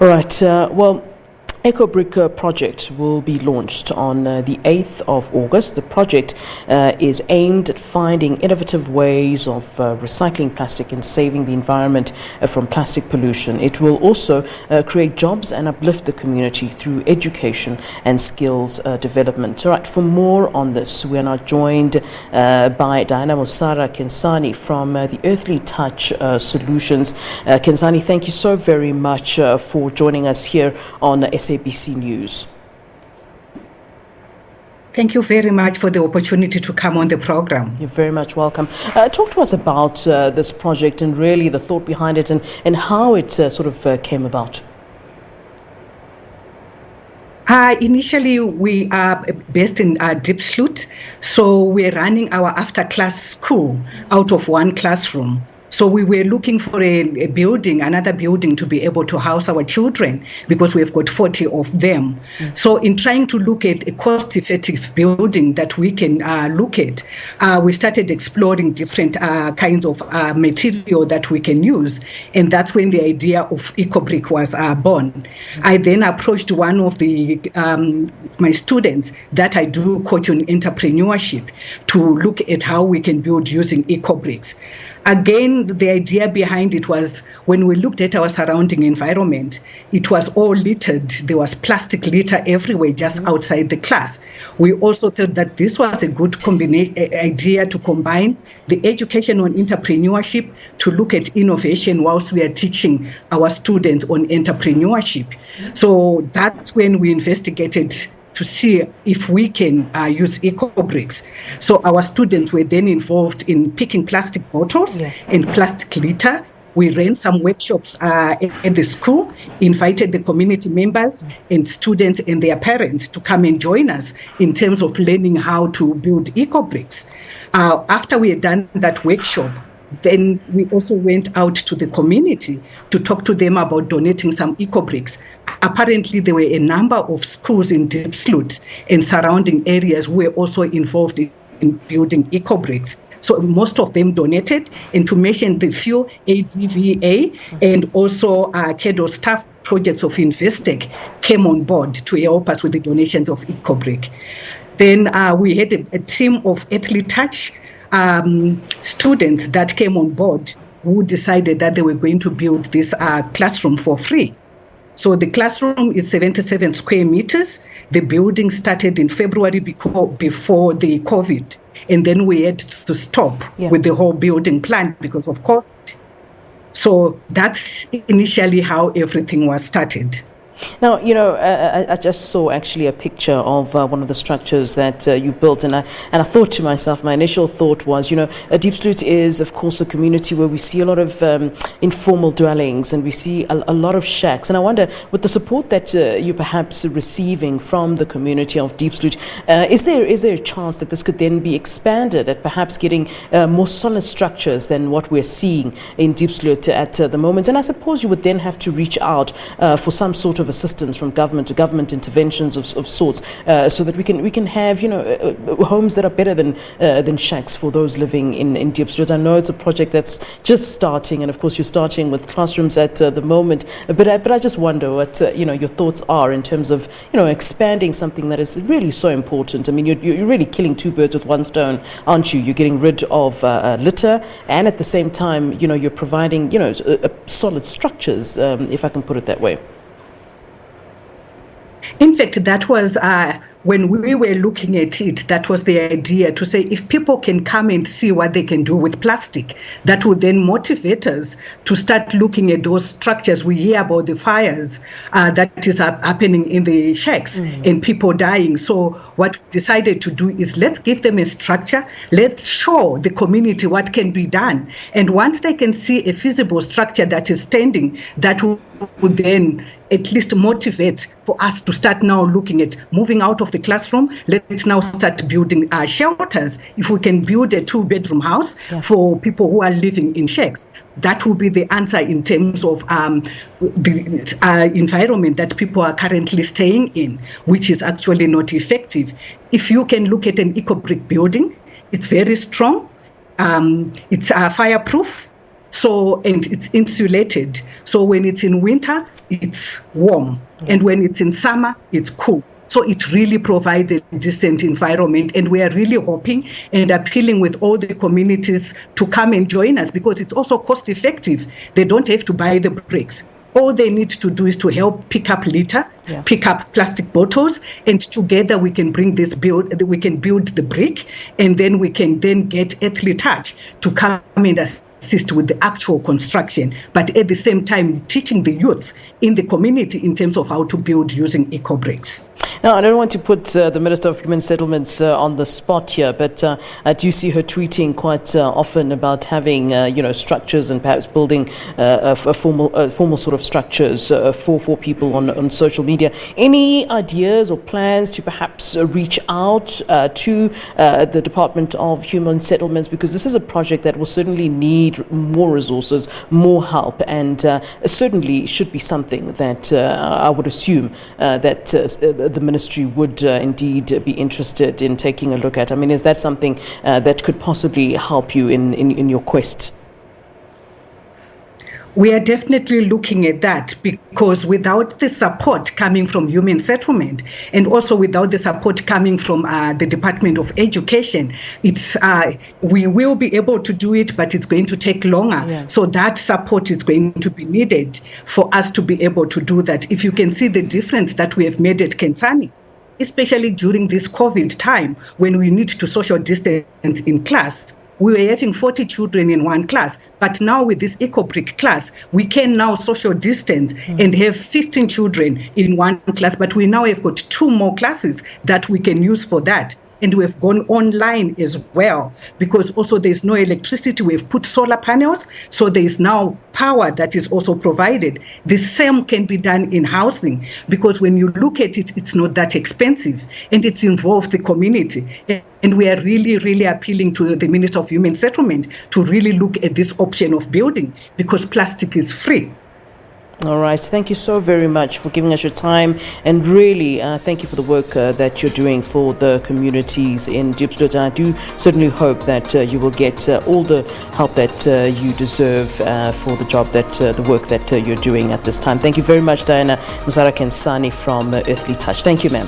All right. Well, EcoBrick project will be launched on the 8th of August. The project is aimed at finding innovative ways of recycling plastic and saving the environment from plastic pollution. It will also create jobs and uplift the community through education and skills development. All right, for more on this, we are now joined by Diana Musara Khensani from the Earthly Touch Solutions. Khensani, thank you so very much for joining us here on SABC News. Thank you very much for the opportunity to come on the program. You're very much welcome. Talk to us about this project and really the thought behind it and how it came about. Initially, we are based in Diepsloot, so we're running our after-class school out of one classroom. So we were looking for a building, another building to be able to house our children because we've got 40 of them. So in trying to look at a cost-effective building that we can look at, we started exploring different kinds of material that we can use. And that's when the idea of EcoBrick was born. I then approached one of the my students that I do coach on entrepreneurship to look at how we can build using EcoBricks. Again, the idea behind it was when we looked at our surrounding environment, it was all littered. There was plastic litter everywhere just outside the class. We also thought that this was a good idea to combine the education on entrepreneurship to look at innovation whilst we are teaching our students on entrepreneurship. So that's when we investigated to see if we can use EcoBricks. So our students were then involved in picking plastic bottles and plastic litter. We ran some workshops at the school, invited the community members and students and their parents to come and join us in terms of learning how to build EcoBricks. After we had done that workshop, then we also went out to the community to talk to them about donating some EcoBricks. Apparently, there were a number of schools in Diepsloot and surrounding areas who were also involved in building EcoBricks. So most of them donated, and to mention the few, ADVA and also CADO staff projects of Investec came on board to help us with the donations of EcoBrick. Then we had a team of Earthly Touch students that came on board who decided that they were going to build this classroom for free. So the classroom is 77 square meters. The building started in February before the COVID. And then we had to stop with the whole building plan because of COVID. So that's initially how everything was started. Now, I just saw actually a picture of one of the structures that you built, and I thought to myself, my initial thought was, Diepsloot is, of course, a community where we see a lot of informal dwellings and we see a lot of shacks. And I wonder, with the support that you're perhaps receiving from the community of Diepsloot, is there a chance that this could then be expanded at perhaps getting more solid structures than what we're seeing in Diepsloot at the moment? And I suppose you would then have to reach out for some sort of assistance from government to government interventions of sorts, so that we can have homes that are better than shacks for those living in Diepsloot. I know it's a project that's just starting, and of course you're starting with classrooms at the moment. But I just wonder what your thoughts are in terms of expanding something that is really so important. I mean, you're really killing two birds with one stone, aren't you? You're getting rid of litter, and at the same time, you're providing solid structures, if I can put it that way. In fact, that was when we were looking at it, that was the idea to say if people can come and see what they can do with plastic, that would then motivate us to start looking at those structures. We hear about the fires that is happening in the shacks and people dying. So what we decided to do is let's give them a structure. Let's show the community what can be done. And once they can see a feasible structure that is standing, that would then at least motivate for us to start now looking at moving out of the classroom. Let's now start building shelters. If we can build a 2-bedroom house for people who are living in shacks, that will be the answer in terms of the environment that people are currently staying in, which is actually not effective. If you can look at an EcoBrick building, it's very strong. It's fireproof. So, and it's insulated. So when it's in winter, it's warm. And when it's in summer, it's cool. So it really provides a decent environment. And we are really hoping and appealing with all the communities to come and join us, because it's also cost effective. They don't have to buy the bricks. All they need to do is to help pick up litter, pick up plastic bottles, and together we can build the brick, and then we can then get Earthly Touch to come and assist with the actual construction, but at the same time teaching the youth in the community in terms of how to build using EcoBricks. Now, I don't want to put the Minister of Human Settlements on the spot here, but I do see her tweeting quite often about having, structures and perhaps building formal sort of structures for people on social media. Any ideas or plans to perhaps reach out to the Department of Human Settlements? Because this is a project that will certainly need more resources, more help, and certainly should be something that I would assume that the ministry would indeed be interested in taking a look at. I mean, is that something that could possibly help you in your quest? We are definitely looking at that, because without the support coming from Human Settlement, and also without the support coming from the Department of Education, we will be able to do it, but it's going to take longer. Yeah. So that support is going to be needed for us to be able to do that. If you can see the difference that we have made at Khensani, especially during this COVID time when we need to social distance in class. We were having 40 children in one class, but now with this EcoBrick class, we can now social distance and have 15 children in one class, but we now have got 2 more classes that we can use for that. And we've gone online as well, because also there's no electricity. We've put solar panels, so there's now power that is also provided. The same can be done in housing, because when you look at it, it's not that expensive, and it's involved the community. And we are really, really appealing to the Minister of Human Settlement to really look at this option of building, because plastic is free. All right. Thank you so very much for giving us your time, and really thank you for the work that you're doing for the communities in Diepsloot. I do certainly hope that you will get all the help that you deserve for the job the work that you're doing at this time. Thank you very much, Diana Musara Khensani from Earthly Touch. Thank you, ma'am.